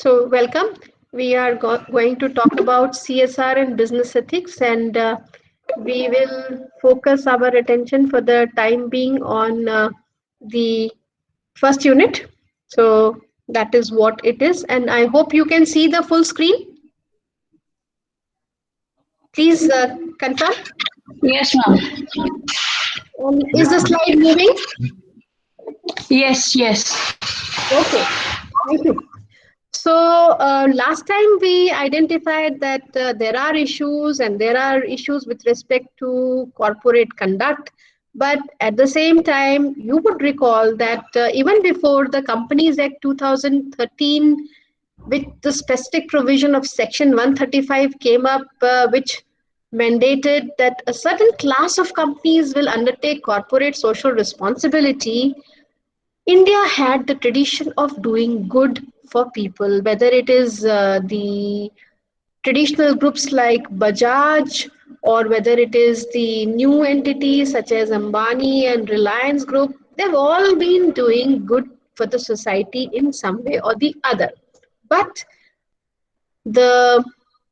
So, welcome. We are going to talk about CSR and business ethics, and we will focus our attention for the time being on the first unit. So, that is what it is, and I hope you can see the full screen. Please confirm. Yes, ma'am. Is the slide moving? Yes. Okay, thank you. So last time we identified that there are issues and there are issues with respect to corporate conduct. But at the same time, you would recall that even before the Companies Act 2013, with the specific provision of Section 135 came up, which mandated that a certain class of companies will undertake corporate social responsibility. India had the tradition of doing good for people, whether it is the traditional groups like Bajaj or whether it is the new entities such as Ambani and Reliance Group. They've all been doing good for the society in some way or the other. But the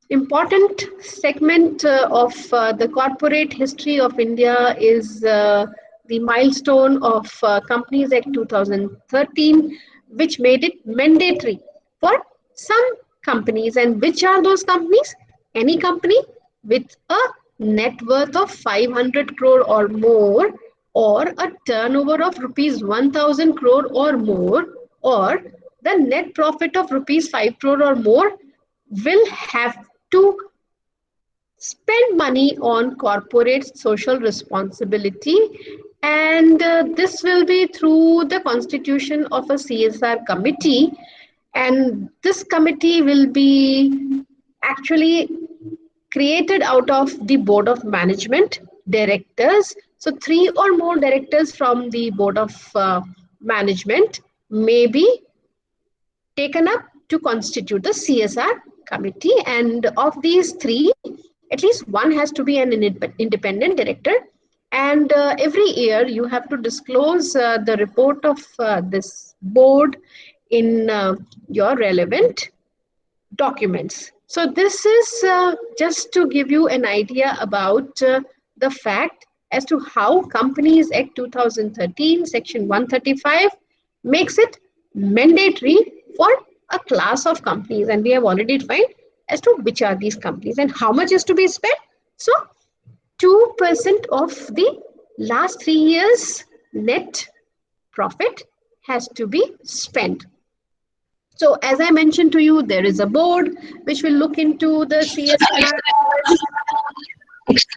important segment of the corporate history of India is the milestone of Companies Act 2013, which made it mandatory for some companies. And which are those companies? Any company with a net worth of 500 crore or more, or a turnover of rupees 1000 crore or more, or the net profit of rupees 5 crore or more will have to spend money on corporate social responsibility, and this will be through the constitution of a CSR committee, and this committee will be actually created out of the board of management directors. So three or more directors from the board of management may be taken up to constitute the CSR committee. And of these three, at least one has to be an independent director. And every year you have to disclose the report of this board in your relevant documents. So this is just to give you an idea about the fact as to how Companies Act 2013, Section 135 makes it mandatory for a class of companies. And we have already defined as to which are these companies and how much is to be spent. So 2% of the last 3 years net profit has to be spent. So as I mentioned to you, there is a board which will look into the CSR.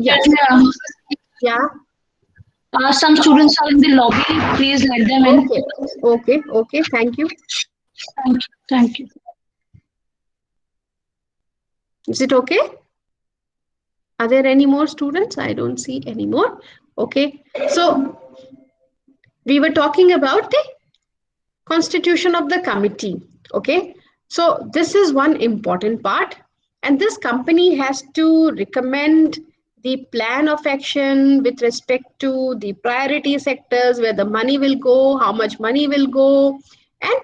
Yeah. Yeah. Some students are in the lobby. Please let them in. Okay. Thank you. Thank you. Is it okay? Are there any more students? I don't see any more. Okay. So we were talking about the constitution of the committee. Okay. So this is one important part. And this company has to recommend the plan of action with respect to the priority sectors, where the money will go, how much money will go, and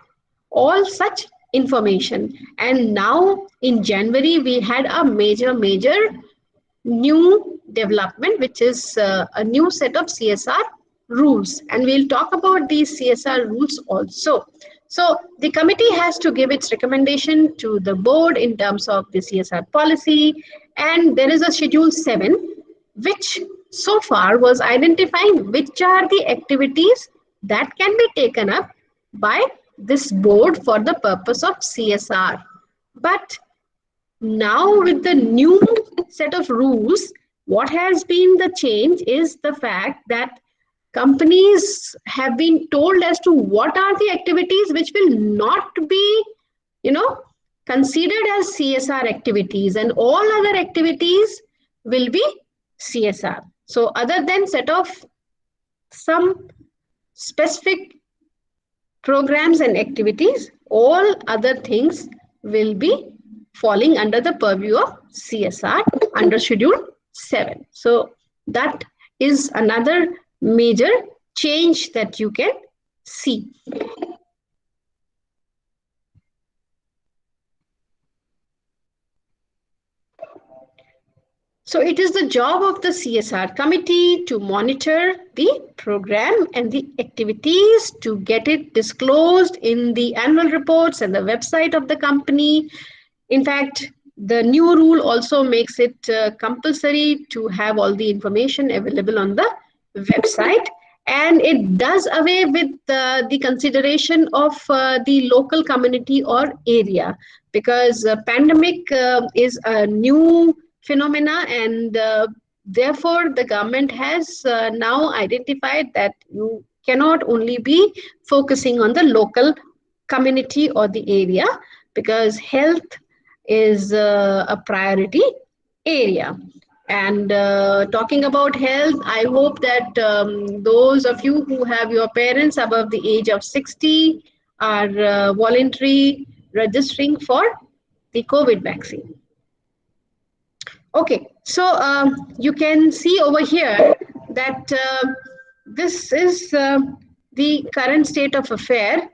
all such information. And now in January, we had a major new development, which is a new set of CSR rules. And we'll talk about these CSR rules also. So the committee has to give its recommendation to the board in terms of the CSR policy. And there is a Schedule 7, which so far was identifying which are the activities that can be taken up by this board for the purpose of CSR. But now with the new set of rules, what has been the change is the fact that companies have been told as to what are the activities which will not be, considered as CSR activities, and all other activities will be CSR. So other than set of some specific programs and activities, all other things will be falling under the purview of CSR under Schedule 7. So that is another major change that you can see. So it is the job of the CSR committee to monitor the program and the activities to get it disclosed in the annual reports and the website of the company. In fact, the new rule also makes it compulsory to have all the information available on the website, and it does away with the consideration of the local community or area, because pandemic is a new phenomena, and therefore the government has now identified that you cannot only be focusing on the local community or the area, because health is a priority area. And talking about health, I hope that those of you who have your parents above the age of 60 are voluntarily registering for the COVID vaccine. Okay, so you can see over here that this is the current state of affair.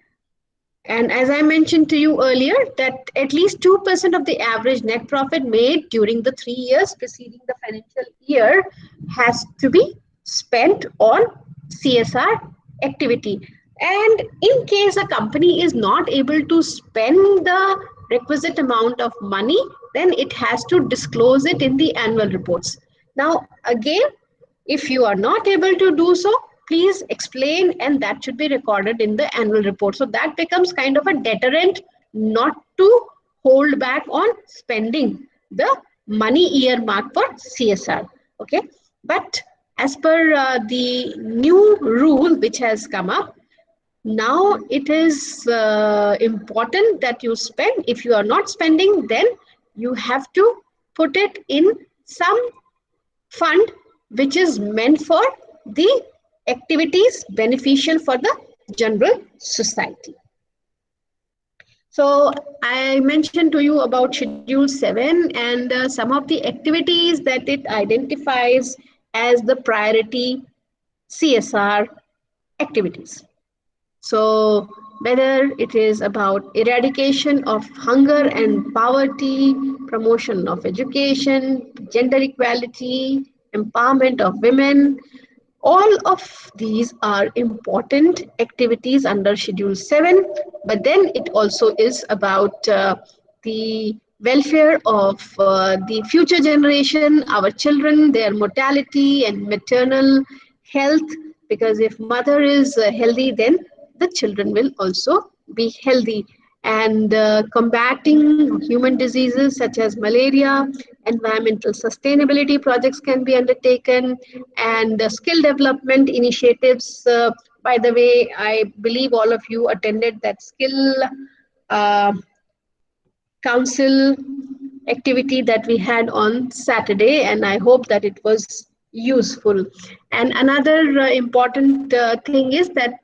And as I mentioned to you earlier, that at least 2% of the average net profit made during the 3 years preceding the financial year has to be spent on CSR activity. And in case a company is not able to spend the requisite amount of money, then it has to disclose it in the annual reports. Now, again, if you are not able to do so, please explain, and that should be recorded in the annual report. So that becomes kind of a deterrent not to hold back on spending the money earmarked for CSR. Okay, but as per the new rule which has come up, now it is important that you spend. If you are not spending, then you have to put it in some fund which is meant for the activities beneficial for the general society. So I mentioned to you about Schedule 7 and some of the activities that it identifies as the priority CSR activities. So whether it is about eradication of hunger and poverty, promotion of education, gender equality, empowerment of women, all of these are important activities under Schedule 7, but then it also is about the welfare of the future generation, our children, their mortality and maternal health, because if mother is healthy, then the children will also be healthy. And combating human diseases such as malaria, environmental sustainability projects can be undertaken, and skill development initiatives. By the way, I believe all of you attended that skill uh, council activity that we had on Saturday, and I hope that it was useful. And another important thing is that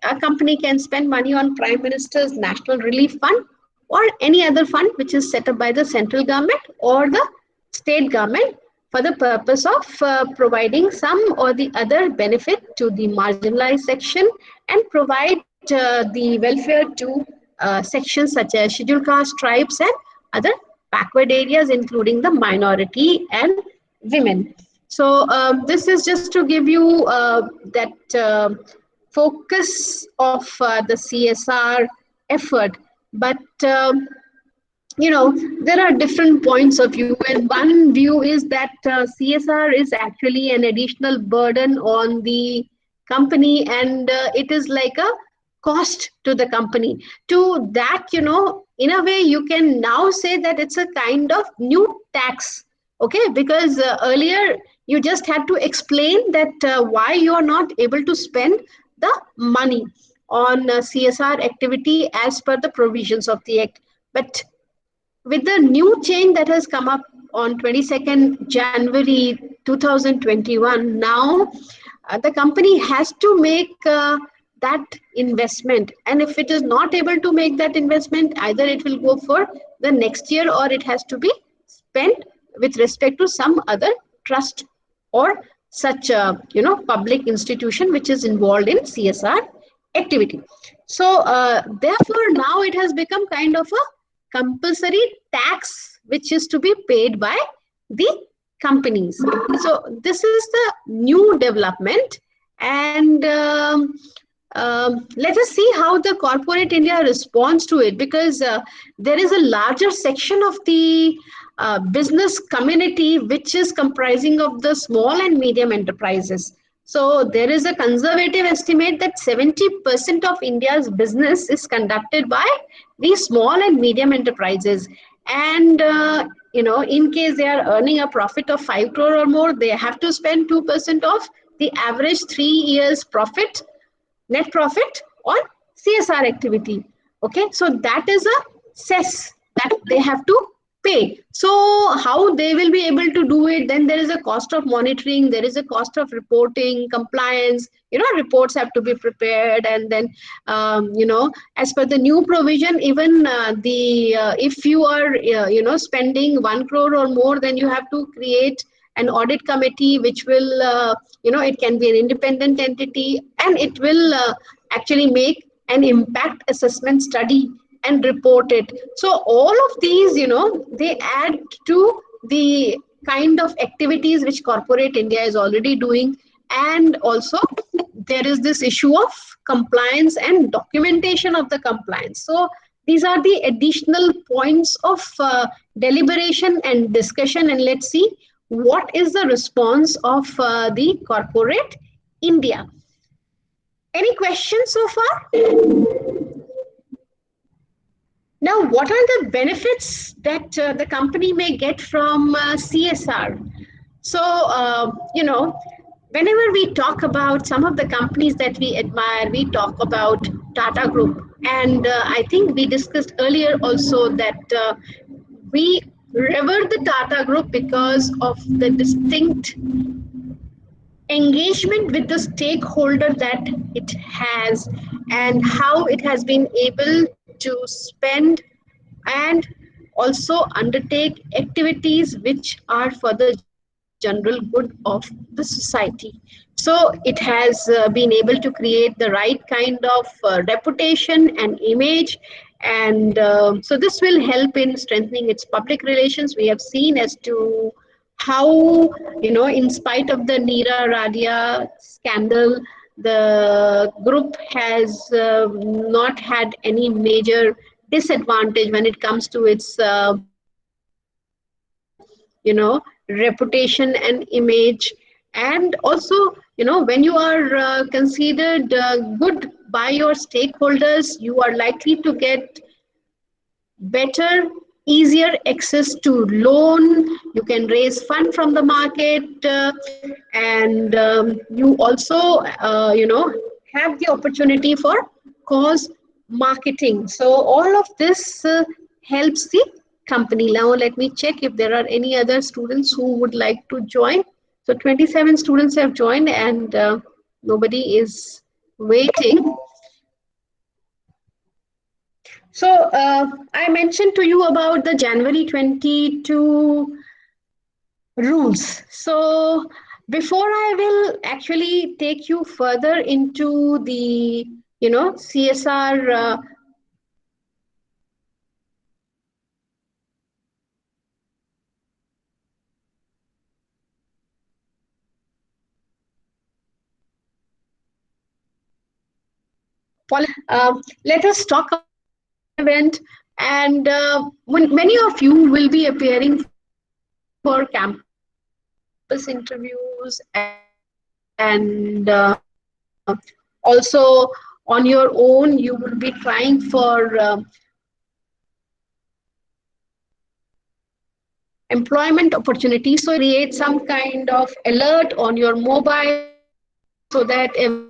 a company can spend money on Prime Minister's National Relief Fund or any other fund which is set up by the central government or the state government for the purpose of providing some or the other benefit to the marginalized section, and provide the welfare to sections such as scheduled caste, tribes, and other backward areas, including the minority and women. So this is just to give you that focus of the CSR effort. But there are different points of view, and one view is that CSR is actually an additional burden on the company, and it is like a cost to the company. To that, in a way you can now say that it's a kind of new tax. Okay, because earlier you just had to explain that why you are not able to spend the money on CSR activity as per the provisions of the act. But with the new change that has come up on 22nd January 2021, now the company has to make that investment. And if it is not able to make that investment, either it will go for the next year, or it has to be spent with respect to some other trust or such a public institution which is involved in CSR activity. So therefore now it has become kind of a compulsory tax which is to be paid by the companies. So this is the new development, and let us see how the corporate India responds to it, because there is a larger section of the business community which is comprising of the small and medium enterprises. So there is a conservative estimate that 70% of India's business is conducted by these small and medium enterprises. And in case they are earning a profit of 5 crore or more, they have to spend 2% of the average 3 years profit, net profit, on CSR activity. Okay, so that is a cess that they have to pay. So how they will be able to do it? Then there is a cost of monitoring, there is a cost of reporting, compliance. Reports have to be prepared, and then as per the new provision, even the if you are spending 1 crore or more, then you have to create an audit committee, which will it can be an independent entity, and it will actually make an impact assessment study and report it. So all of these, they add to the kind of activities which corporate India is already doing. And also there is this issue of compliance and documentation of the compliance. So these are the additional points of deliberation and discussion, and let's see what is the response of the corporate India. Any questions so far? Now, what are the benefits that the company may get from CSR? So, whenever we talk about some of the companies that we admire, we talk about Tata Group. And I think we discussed earlier also that we revere the Tata Group because of the distinct engagement with the stakeholder that it has, and how it has been able to spend and also undertake activities which are for the general good of the society. So it has been able to create the right kind of reputation and image, and so this will help in strengthening its public relations. We have seen as to how, in spite of the Neera Radia scandal, the group has not had any major disadvantage when it comes to its reputation and image. And also, when you are considered good by your stakeholders, you are likely to get better, easier access to loan. You can raise fund from the market, and you also have the opportunity for cause marketing. So all of this helps the company. Now let me check if there are any other students who would like to join. So 27 students have joined, and nobody is waiting. So I mentioned to you about the January 22 rules. So before I will actually take you further into the CSR let us talk about the event. And when many of you will be appearing for campus interviews, and also on your own, you will be trying for employment opportunities. So create some kind of alert on your mobile so that everybody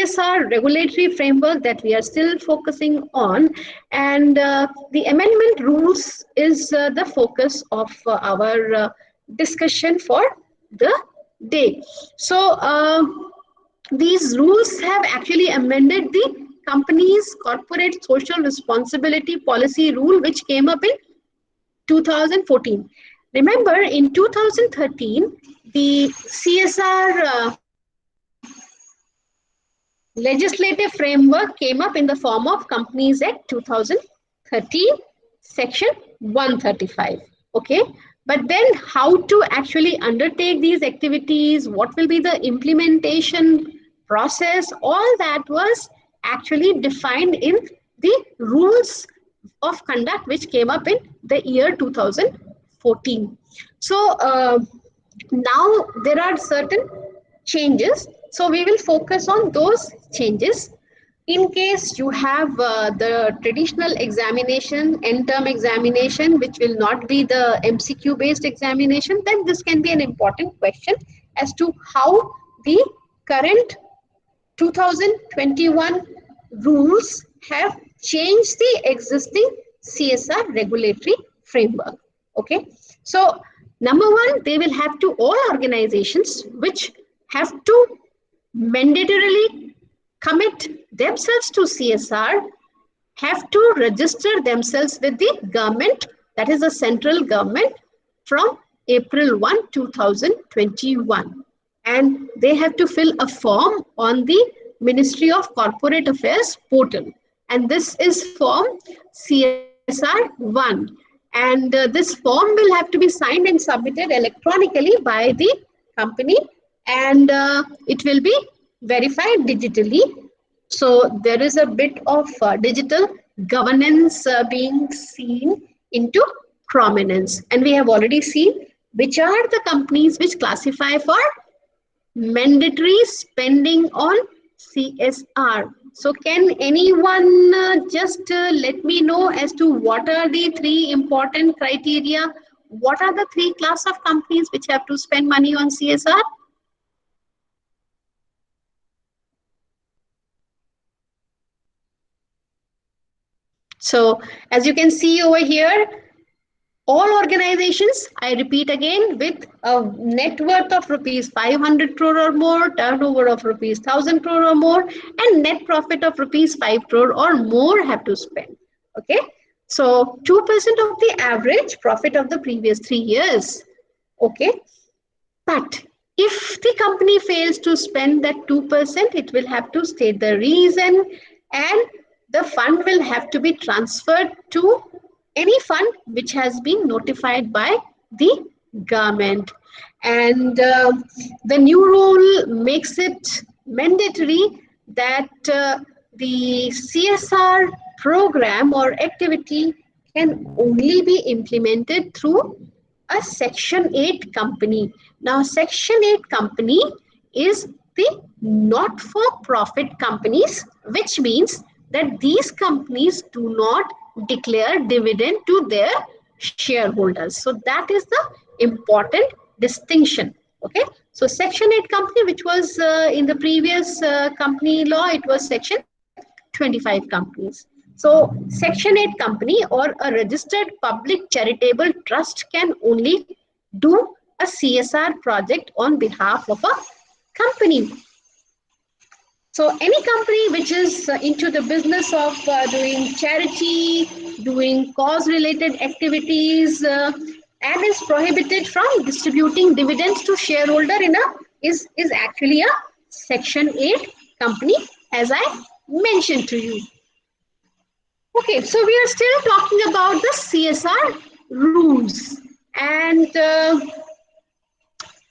is aware of CSR regulatory framework that we are still focusing on. And the amendment rules is the focus of our discussion for the day. So these rules have actually amended the company's corporate social responsibility policy rule, which came up in 2014. Remember, in 2013, the CSR legislative framework came up in the form of Companies Act 2013, Section 135. Okay, but then how to actually undertake these activities, what will be the implementation process, all that was actually defined in the rules of conduct which came up in the year 2014. So now there are certain changes. So we will focus on those changes. In case you have the traditional examination, end term examination, which will not be the MCQ based examination, then this can be an important question as to how the current 2021 rules have changed the existing CSR regulatory framework. Okay, so number one, they will have to, all organizations which have to mandatorily commit themselves to CSR have to register themselves with the government, that is the central government, from April 1, 2021. And they have to fill a form on the Ministry of Corporate Affairs portal. And this is form CSR 1. And this form will have to be signed and submitted electronically by the company, and it will be verified digitally. So there is a bit of digital governance being seen into prominence. And we have already seen which are the companies which classify for mandatory spending on CSR. So can anyone just let me know as to what are the three important criteria? What are the three class of companies which have to spend money on CSR? So as you can see over here, all organizations, I repeat again, with a net worth of rupees 500 crore or more, turnover of rupees 1000 crore or more, and net profit of rupees 5 crore or more have to spend. Okay, so 2% of the average profit of the previous 3 years. Okay, but if the company fails to spend that 2%, it will have to state the reason, and the fund will have to be transferred to any fund which has been notified by the government. And the new rule makes it mandatory that the CSR program or activity can only be implemented through a Section 8 company. Now, Section 8 company is the not-for-profit companies, which means that these companies do not declare dividend to their shareholders. So that is the important distinction. Okay. So Section 8 company, which was in the previous company law, it was Section 25 companies. So Section 8 company or a registered public charitable trust can only do a CSR project on behalf of a company. So any company which is into the business of doing charity, doing cause-related activities, and is prohibited from distributing dividends to shareholder in a is actually a Section 8 company, as I mentioned to you. Okay, so we are still talking about the CSR rules, and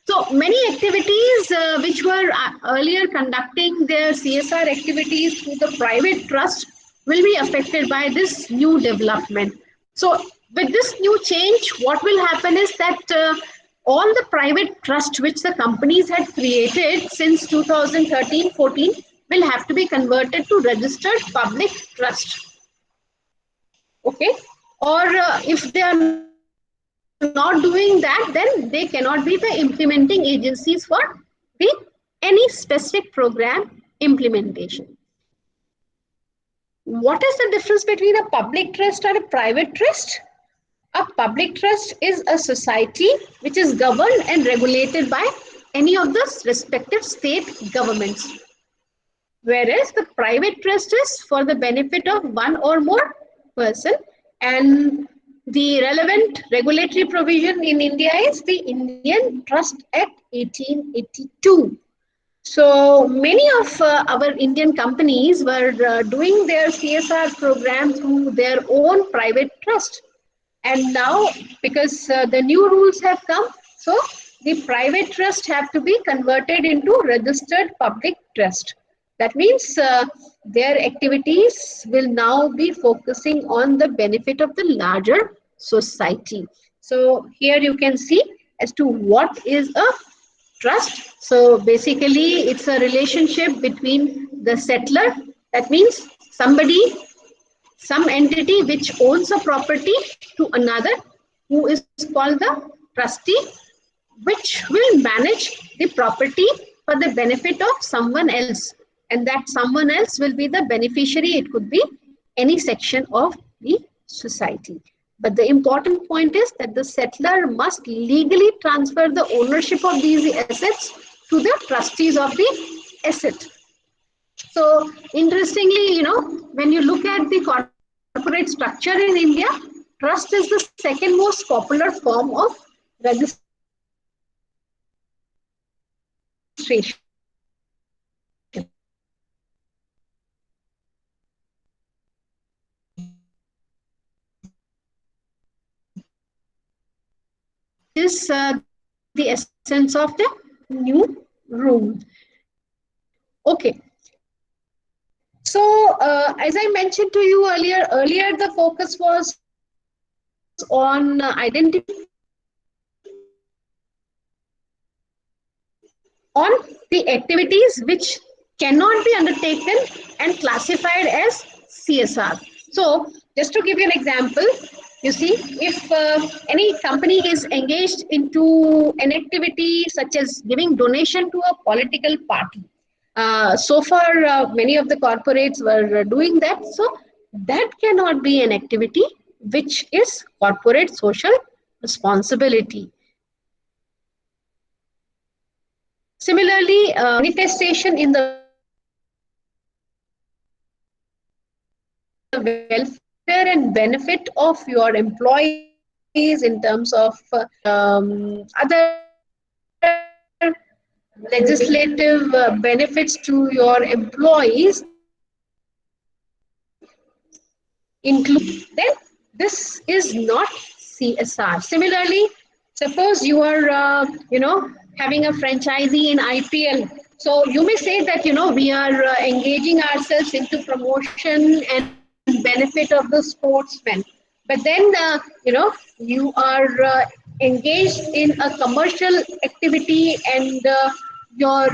so many activities which were earlier conducting their CSR activities through the private trust will be affected by this new development. So with this new change, what will happen is that all the private trust which the companies had created since 2013-14 will have to be converted to registered public trust. Okay, or if they are not doing that, then they cannot be the implementing agencies for the any specific program implementation. What is the difference between a public trust or a private trust? A public trust is a society which is governed and regulated by any of the respective state governments, whereas the private trust is for the benefit of one or more person. And the relevant regulatory provision in India is the Indian Trust Act 1882. So many of our Indian companies were doing their CSR program through their own private trust. And now, because the new rules have come, so the private trust have to be converted into registered public trust. That means their activities will now be focusing on the benefit of the larger society. So here you can see as to what is a trust. So basically, it's a relationship between the settler, that means somebody, some entity which owns a property, to another who is called the trustee, which will manage the property for the benefit of someone else. And that someone else will be the beneficiary. It could be any section of the society. But the important point is that the settler must legally transfer the ownership of these assets to the trustees of the asset. So interestingly, when you look at the corporate structure in India, trust is the second most popular form of registration. That is the essence of the new rule. Okay. So, as I mentioned to you earlier the focus was on identifying on the activities which cannot be undertaken and classified as CSR. So, just to give you an example, you see, if any company is engaged into an activity such as giving donation to a political party, so far many of the corporates were doing that. So, that cannot be an activity which is corporate social responsibility. Similarly, manifestation in the welfare and benefit of your employees in terms of other legislative benefits to your employees include, then this is not CSR. Similarly, suppose you are, having a franchisee in IPL. So you may say that, we are engaging ourselves into promotion and benefit of the sportsmen. But then, you are engaged in a commercial activity, and your,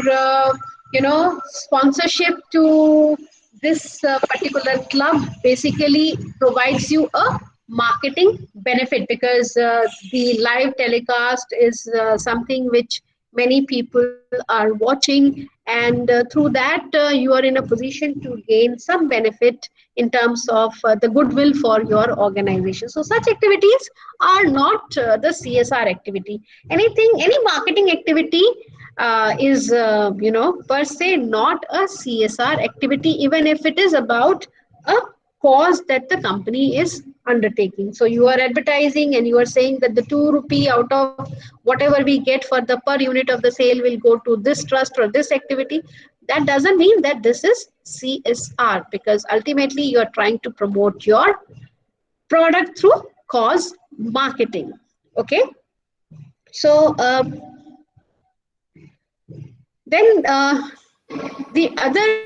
sponsorship to this particular club basically provides you a marketing benefit, because the live telecast is something which many people are watching, and through that you are in a position to gain some benefit in terms of the goodwill for your organization. So such activities are not the CSR activity. Any marketing activity is per se not a CSR activity, even if it is about a cause that the company is undertaking. So you are advertising and you are saying that the 2 rupee out of whatever we get for the per unit of the sale will go to this trust or this activity. That doesn't mean that this is CSR, because ultimately you are trying to promote your product through cause marketing. Okay. So then the other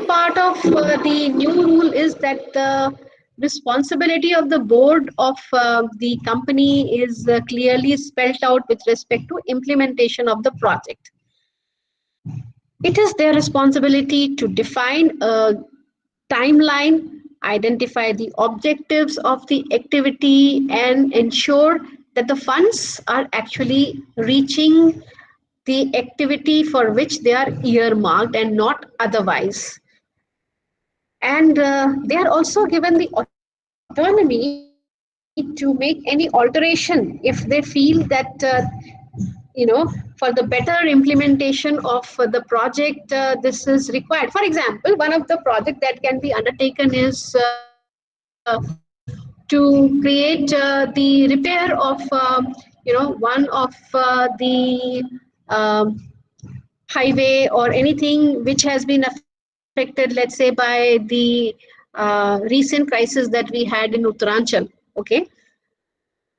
part of the new rule is that the responsibility of the board of the company is clearly spelled out with respect to implementation of the project. It is their responsibility to define a timeline, identify the objectives of the activity, and ensure that the funds are actually reaching the activity for which they are earmarked and not otherwise. And they are also given the autonomy to make any alteration if they feel that for the better implementation of the project this is required. For example, one of the project that can be undertaken is to create the repair of one of the um, highway or anything which has been affected, let's say, by the recent crisis that we had in Uttaranchal. Okay.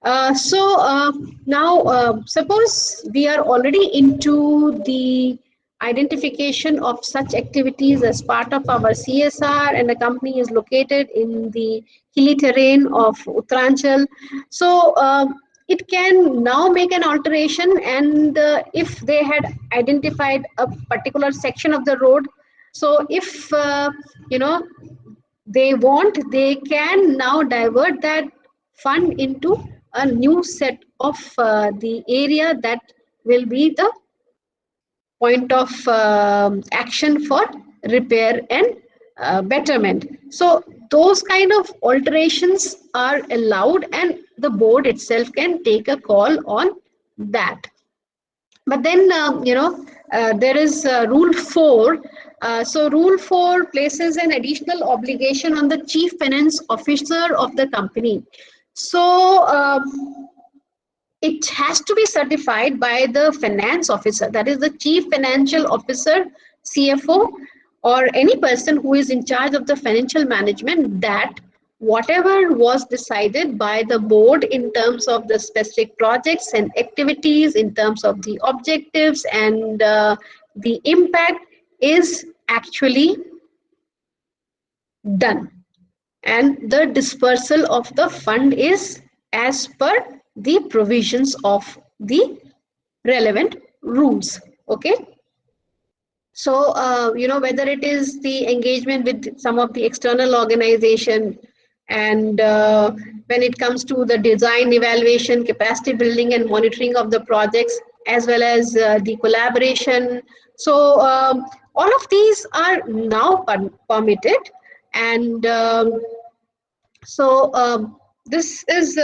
Now, suppose we are already into the identification of such activities as part of our CSR, and the company is located in the hilly terrain of Uttaranchal. It can now make an alteration, and if they had identified a particular section of the road, so if you know they want, they can now divert that fund into a new set of the area that will be the point of action for repair and betterment. So those kind of alterations are allowed, and the board itself can take a call on that. But then there is rule 4. So rule 4 places an additional obligation on the chief finance officer of the company. So it has to be certified by the finance officer, that is the chief financial officer, CFO, or any person who is in charge of the financial management, that whatever was decided by the board in terms of the specific projects and activities, in terms of the objectives and the impact, is actually done, and the dispersal of the fund is as per the provisions of the relevant rules. Okay. So whether it is the engagement with some of the external organization, and when it comes to the design, evaluation, capacity building and monitoring of the projects, as well as the collaboration. So all of these are now permitted, and this is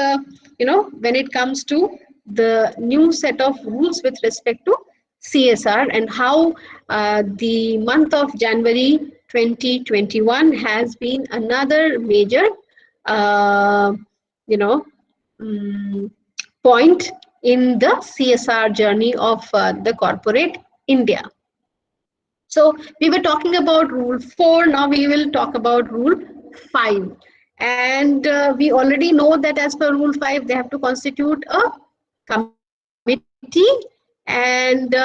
when it comes to the new set of rules with respect to CSR, and how the month of January 2021 has been another major uh, you know um, point in the CSR journey of the corporate India. So we were talking about rule 4, now we will talk about rule 5. And we already know that as per rule 5, they have to constitute a committee. And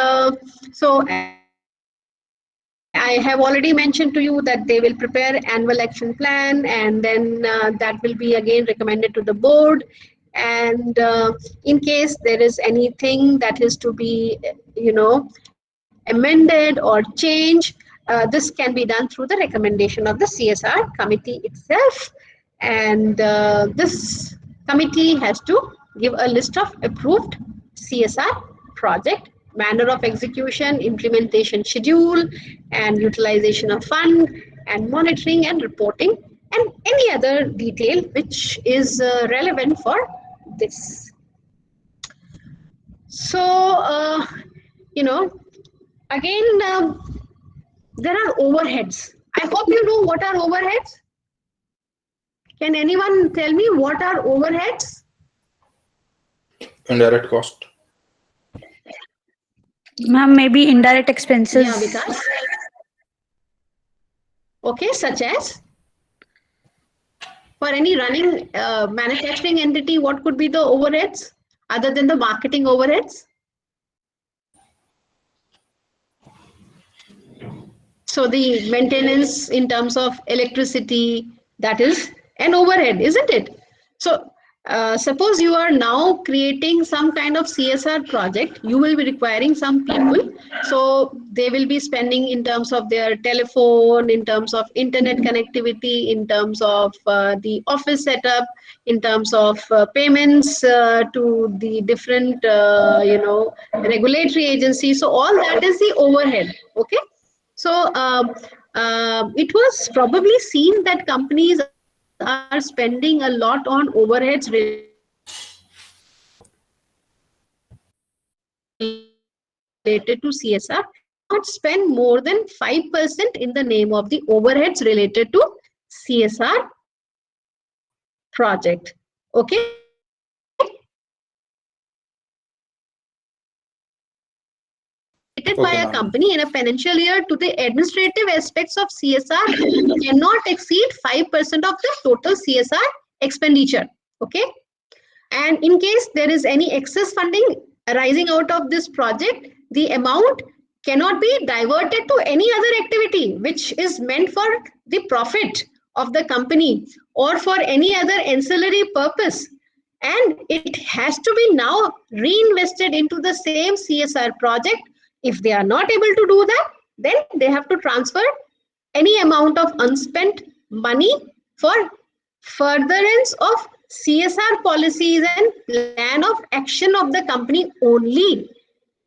I have already mentioned to you that they will prepare annual action plan, and then that will be again recommended to the board. And in case there is anything that is to be amended or change, this can be done through the recommendation of the CSR committee itself. And this committee has to give a list of approved CSR project, manner of execution, implementation schedule, and utilization of fund, and monitoring and reporting, and any other detail which is relevant for this. So, you know, again, there are overheads. I hope you know what are overheads. Can anyone tell me what are overheads? Indirect cost. Ma'am, maybe indirect Yeah, expenses. Vikas. Okay, such as for any running manufacturing entity, what could be the overheads other than the marketing overheads? So the maintenance in terms of electricity, that is an overhead, isn't it? So suppose you are now creating some kind of CSR project, you will be requiring some people. So they will be spending in terms of their telephone, in terms of internet connectivity, in terms of the office setup, in terms of payments to the different, regulatory agencies. So all that is the overhead. Okay. So it was probably seen that companies are spending a lot on overheads related to CSR. So you cannot spend more than 5% in the name of the overheads related to CSR project. Okay. So this is the overhead. Okay, by a ma'am. company in a financial year to the administrative aspects of CSR cannot exceed 5% of the total CSR expenditure. Okay. And in case there is any excess funding arising out of this project, the amount cannot be diverted to any other activity which is meant for the profit of the company or for any other ancillary purpose. And it has to be now reinvested into the same CSR project. If they are not able to do that, then they have to transfer any amount of unspent money for furtherance of CSR policies and plan of action of the company only,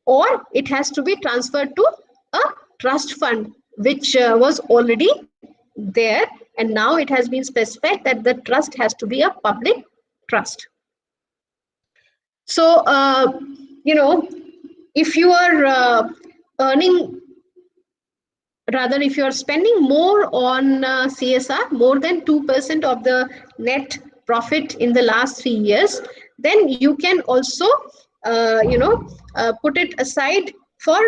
or it has to be transferred to a trust fund which was already there, and now it has been specified that the trust has to be a public trust. So, if you are earning, rather if you are spending more on CSR, more than 2% of the net profit in the last 3 years, then you can also put it aside for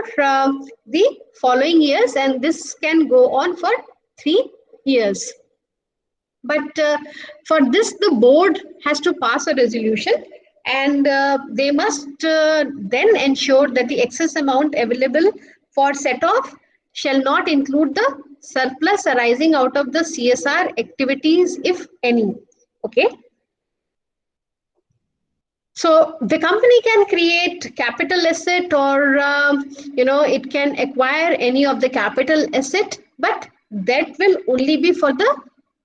the following years, and this can go on for 3 years. But for this, the board has to pass a resolution, and they must then ensure that the excess amount available for set off shall not include the surplus arising out of the CSR activities, if any. Okay. So the company can create capital asset, or it can acquire any of the capital asset, but that will only be for the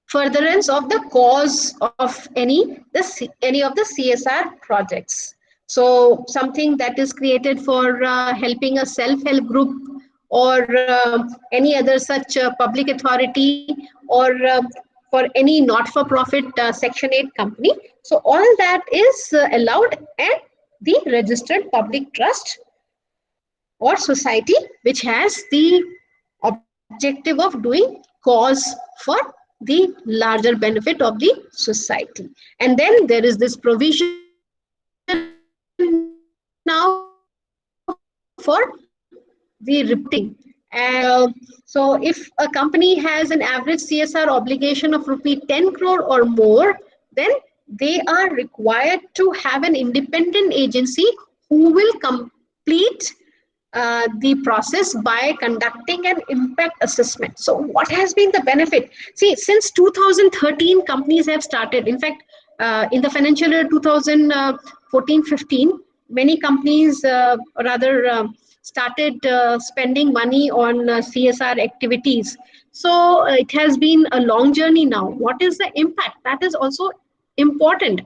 furtherance of the cause of any of the CSR projects. So something that is created for helping a self-help group, or any other such public authority, or for any not-for-profit Section 8 company. So all that is allowed, and the registered public trust or society which has the objective of doing cause for the larger benefit of the society. And then there is this provision now for the reporting. And so if a company has an average CSR obligation of rupee 10 crore or more, then they are required to have an independent agency who will complete the process by conducting an impact assessment. So what has been the benefit? See, since 2013 companies have started. In fact, in the financial year 2014-15, many companies rather started spending money on CSR activities. So it has been a long journey now. What is the impact? That is also important.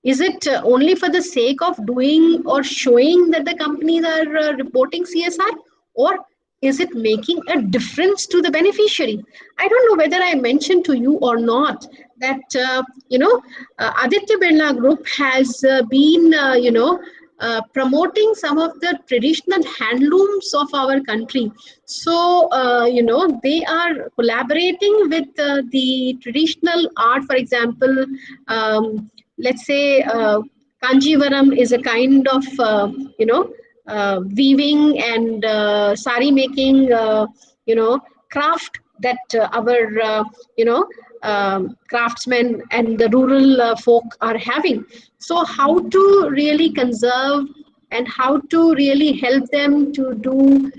Is it only for the sake of doing or showing that the companies are reporting CSR, or is it making a difference to the beneficiary? I don't know whether I mentioned to you or not that Aditya Birla Group has been promoting some of the traditional handlooms of our country. So they are collaborating with the traditional art. For example, let's say Kanjivaram is a kind of weaving and sari making craft that our craftsmen and the rural folk are having. So how to really conserve and how to really help them to do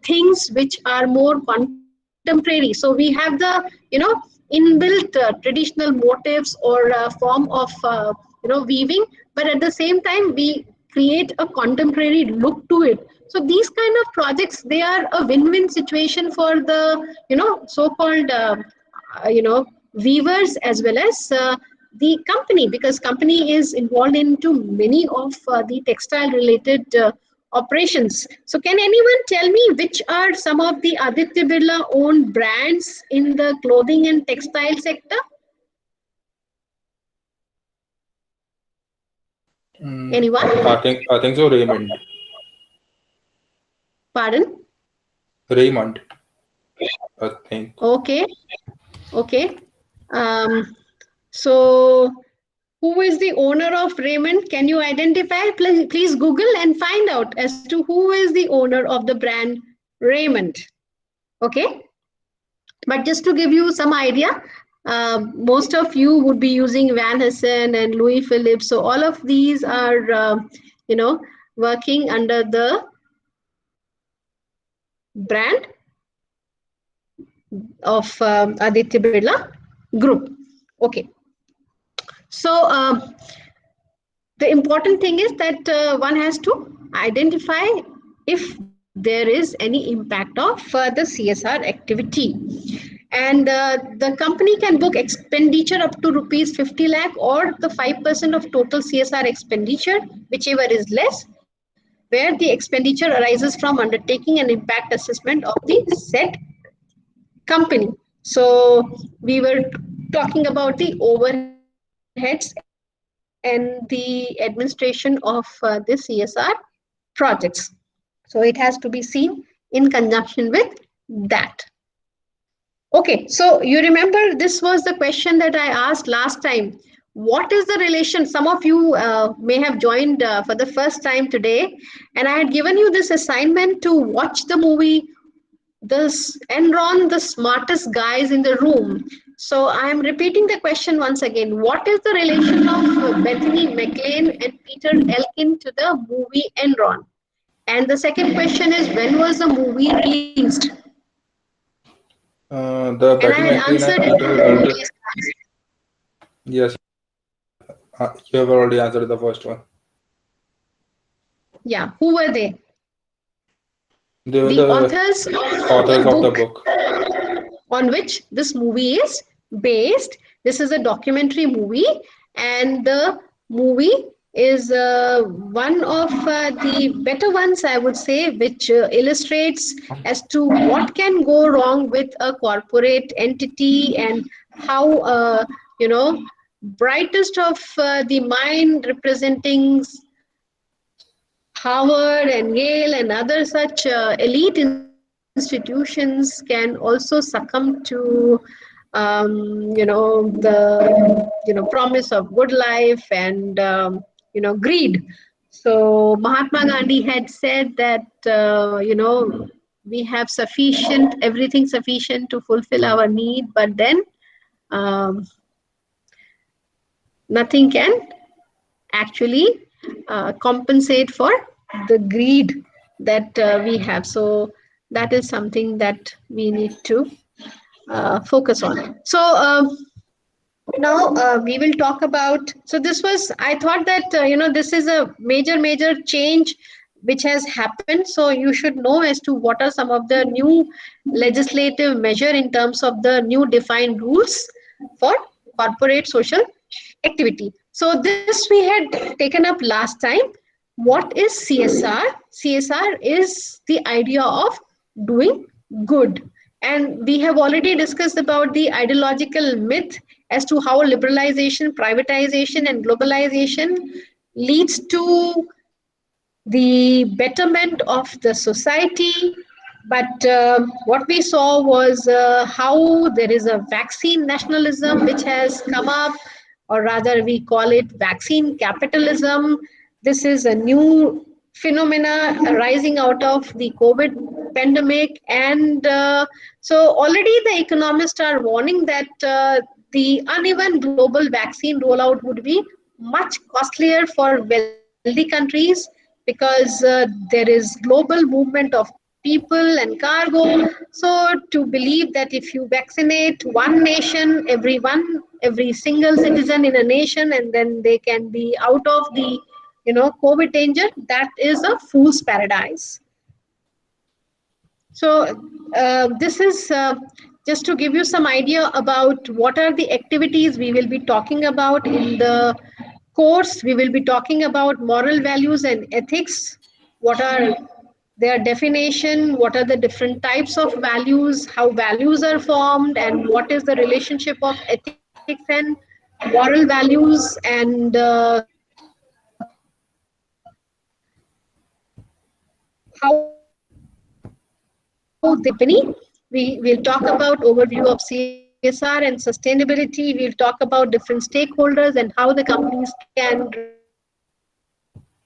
things which are more contemporary. So we have the inbuilt traditional motifs or form of weaving, but at the same time we create a contemporary look to it. So these kind of projects, they are a win-win situation for the so-called weavers as well as the company, because company is involved into many of the textile related operations. So can anyone tell me which are some of the Aditya Birla owned brands in the clothing and textile sector? Anyone? I think so. Raymond. Pardon? Raymond. I think. Okay. Okay. Um, so who is the owner of Raymond? Can you identify? Please Google and find out as to who is the owner of the brand Raymond. Okay. But just to give you some idea, most of you would be using Van Heusen and Louis Philippe. So all of these are, working under the brand of Aditya Birla Group. Okay. So the important thing is that one has to identify if there is any impact of the CSR activity. And the company can book expenditure up to rupees 50 lakh or the 5% of total CSR expenditure, whichever is less, where the expenditure arises from undertaking an impact assessment of the said company. So we were talking about the overheads and the administration of the CSR projects. So it has to be seen in conjunction with that. Okay, so you remember this was the question that I asked last time. What is the relation? Some of you may have joined for the first time today, and I had given you this assignment to watch the movie this Enron, the smartest guys in the room. So I am repeating the question once again. What is the relation of Bethany McLean and Peter Elkin to the movie Enron? And the second question is, when was the movie released? The And I Betty had McLean answered and in Peter the Elder. previous class. Yes, you have already answered the first one. Yeah, who were they? They were The the authors of authors the of the book book. on which this movie is based. This is a documentary movie, and the movie is one of the better ones, I would say, which illustrates as to what can go wrong with a corporate entity and how, brightest of the mind representing Harvard and Yale and other such elite institutions can also succumb to, the promise of good life and greed. So Mahatma Gandhi had said that we have sufficient everything sufficient to fulfill our need, but then um, nothing can actually compensate for the greed that we have. So that is something that we need to focus on. So now we will talk about. So this was. I thought that this is a major change which has happened. So you should know as to what are some of the new legislative measure in terms of the new defined rules for corporate social activity. So this we had taken up last time. What is CSR? CSR is the idea of doing good. And we have already discussed about the ideological myth as to how liberalization, privatization, and globalization leads to the betterment of the society. But what we saw was how there is a vaccine nationalism which has come up, or rather, we call it vaccine capitalism. This is a new phenomena arising out of the COVID pandemic. And so, already the economists are warning that the uneven global vaccine rollout would be much costlier for wealthy countries because there is global movement of people and cargo. So to believe that if you vaccinate one nation, every single citizen in a nation, and then they can be out of the COVID danger, that is a fool's paradise. So this is just to give you some idea about what are the activities we will be talking about in the course. We will be talking about moral values and ethics. What are their definition? What are the different types of values? How values are formed, and what is the relationship of ethics and moral values, and how they company. We will talk about overview of CSR policy, CSR and sustainability. We'll talk about different stakeholders and how the companies can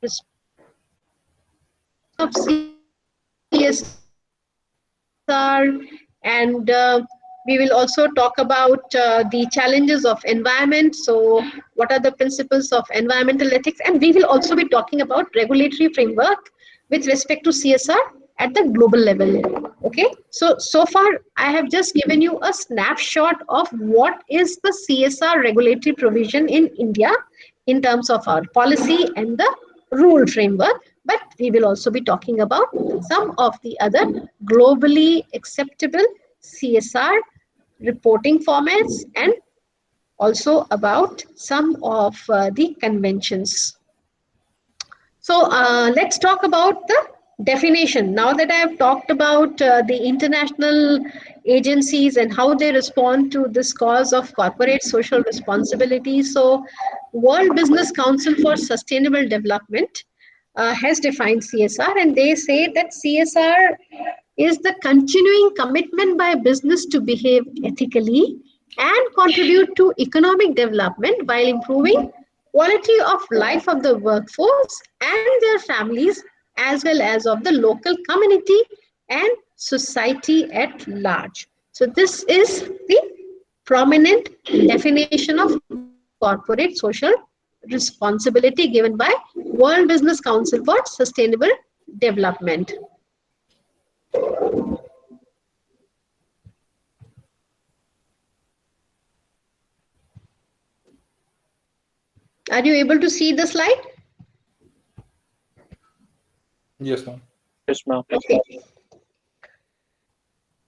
respond to the CSR, and we will also talk about the challenges of environment. So, what are the principles of environmental ethics? And we will also be talking about regulatory framework with respect to CSR at the global level. Okay, so far I have just given you a snapshot of what is the CSR regulatory provision in India in terms of our policy and the rule framework, but we will also be talking about some of the other globally acceptable CSR reporting formats and also about some of the conventions. So let's talk about the definition. Now that I have talked about the international agencies and how they respond to this cause of corporate social responsibility. So World Business Council for Sustainable Development has defined CSR, and they say that CSR is the continuing commitment by business to behave ethically and contribute to economic development while improving quality of life of the workforce and their families, as well as of the local community and society at large. So this is the prominent definition of corporate social responsibility given by World Business Council for Sustainable Development. Are you able to see the slide? Yes, ma'am. Yes, ma'am. Okay.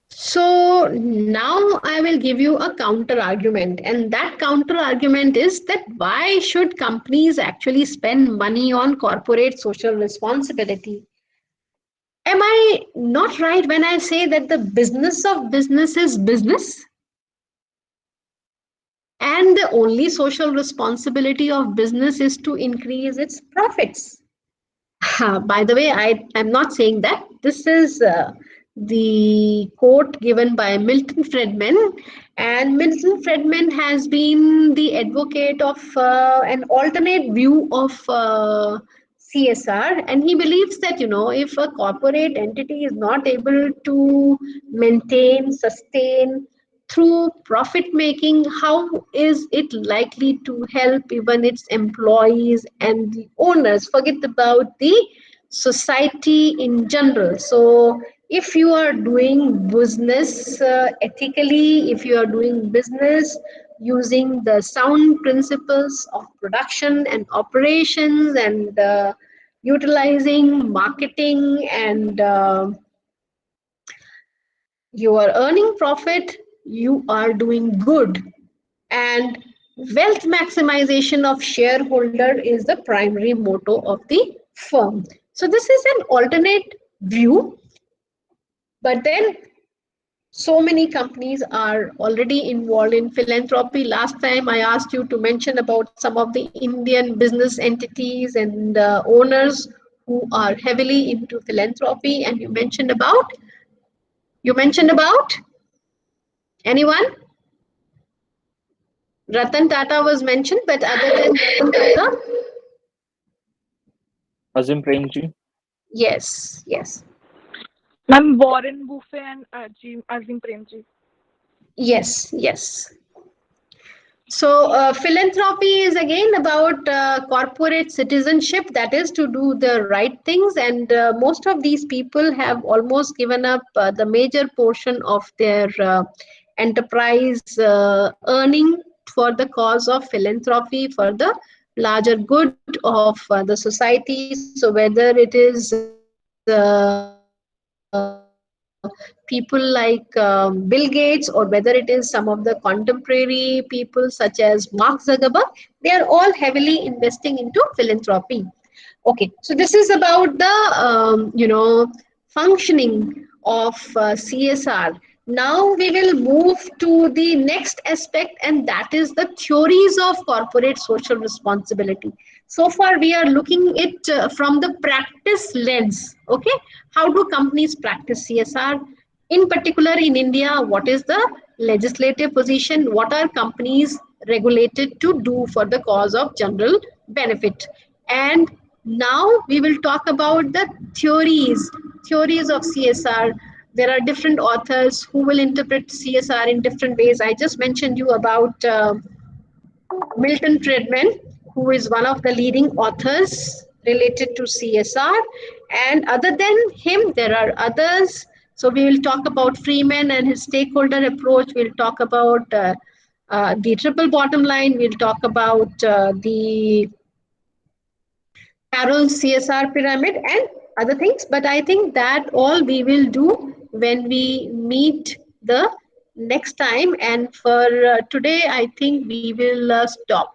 So now I will give you a counter argument, and that counter argument is that why should companies actually spend money on corporate social responsibility? Am I not right when I say that the business of business is business? And the only social responsibility of business is to increase its profits. By the way, I am not saying that. This is the quote given by Milton Friedman. And Milton Friedman has been the advocate of an alternate view of CSR. And he believes that, if a corporate entity is not able to maintain, sustain, through profit making, how is it likely to help even its employees and the owners? Forget about the society in general. So if you are doing business ethically, if you are doing business using the sound principles of production and operations and utilizing marketing and you are earning profit, you are doing good. And wealth maximization of shareholder is the primary motto of the firm. So this is an alternate view, but then so many companies are already involved in philanthropy. Last time I asked you to mention about some of the Indian business entities and owners who are heavily into philanthropy, and you mentioned about anyone? Ratan Tata was mentioned, but other than Ratan Tata, Azim Premji. yes, Ma'am, Warren Buffett and Azim Premji. yes. So philanthropy is again about corporate citizenship, that is to do the right things, and most of these people have almost given up the major portion of their enterprise earning for the cause of philanthropy, for the larger good of the society. So whether it is people like Bill Gates, or whether it is some of the contemporary people such as Mark Zuckerberg, they are all heavily investing into philanthropy. Okay, so this is about the functioning of CSR. Now we will move to the next aspect, and that is the theories of corporate social responsibility. So far we are looking it from the practice lens. Okay, how do companies practice CSR? In particular in India, what is the legislative position, what are companies regulated to do for the cause of general benefit. And now we will talk about the theories of CSR. There are different authors who will interpret CSR in different ways. I just mentioned you about Milton Friedman, who is one of the leading authors related to CSR. And other than him, there are others. So we will talk about Freeman and his stakeholder approach. We'll talk about the triple bottom line. We'll talk about the Carroll's CSR pyramid and other things. But I think that all we will do when we meet the next time. And for today, I think we will stop.